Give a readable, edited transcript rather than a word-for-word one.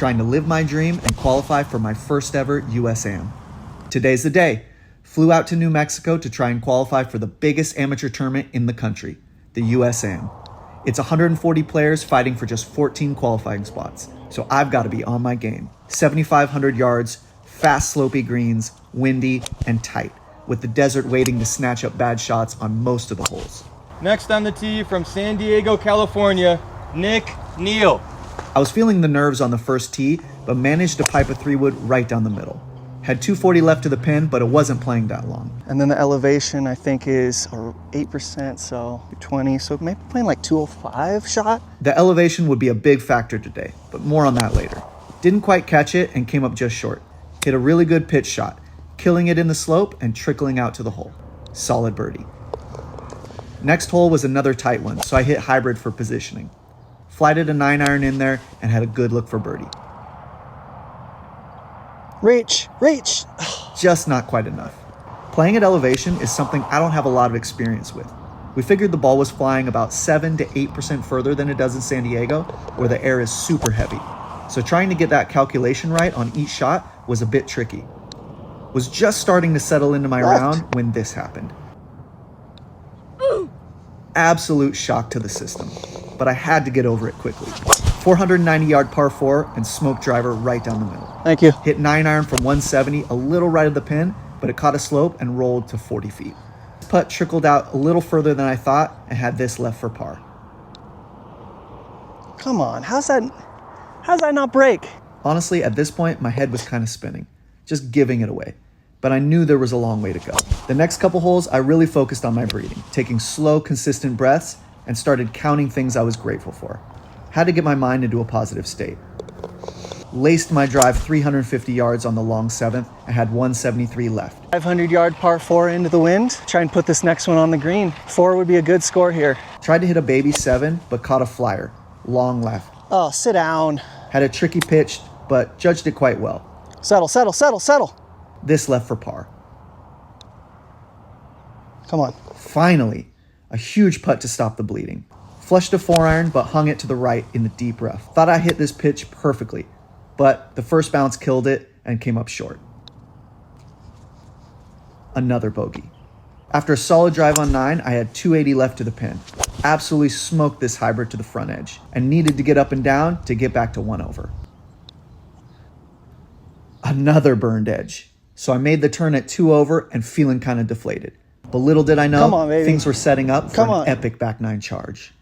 trying to live my dream and qualify for my first ever USAM. Today's the day. Flew out to New Mexico to try and qualify for the biggest amateur tournament in the country, the USAM. It's 140 players fighting for just 14 qualifying spots, so I've got to be on my game. 7,500 yards, fast slopey greens, windy, and tight, with the desert waiting to snatch up bad shots on most of the holes. Next on the tee from San Diego, California, Nick Neal. I was feeling the nerves on the first tee, but managed to pipe a 3-wood right down the middle. Had 240 left to the pin, but it wasn't playing that long. And then the elevation, I think, is 8%, so 20, so maybe playing like 205 shot. The elevation would be a big factor today, but more on that later. Didn't quite catch it and came up just short. Hit a really good pitch shot, killing it in the slope and trickling out to the hole. Solid birdie. Next hole was another tight one, so I hit hybrid for positioning. Flighted a 9-iron in there and had a good look for birdie. Reach. Just not quite enough. Playing at elevation is something I don't have a lot of experience with. We figured the ball was flying about 7 to 8% further than it does in San Diego, where the air is super heavy. So trying to get that calculation right on each shot was a bit tricky. Was just starting to settle into my round when this happened. Absolute shock to the system, but I had to get over it quickly. 490-yard par 4 and smoke driver right down the middle. Thank you. Hit 9-iron from 170, a little right of the pin, but it caught a slope and rolled to 40 feet. Putt trickled out a little further than I thought and had this left for par. Come on, how's that not break? Honestly, at this point, my head was kind of spinning, just giving it away. But I knew there was a long way to go. The next couple holes, I really focused on my breathing, taking slow, consistent breaths, and started counting things I was grateful for. Had to get my mind into a positive state. Laced my drive 350 yards on the long 7th and had 173 left. 500-yard par 4 into the wind. Try and put this next one on the green. 4 would be a good score here. Tried to hit a baby 7, but caught a flyer, long left. Oh, sit down. Had a tricky pitch, but judged it quite well. Settle. This left for par. Come on. Finally, a huge putt to stop the bleeding. Flushed a 4-iron, but hung it to the right in the deep rough. Thought I hit this pitch perfectly, but the first bounce killed it and came up short. Another bogey. After a solid drive on 9, I had 280 left to the pin. Absolutely smoked this hybrid to the front edge and needed to get up and down to get back to 1 over. Another burned edge. So I made the turn at 2 over and feeling kind of deflated. But little did I know, Come on, baby. things were setting up for Come an on. epic back 9 charge.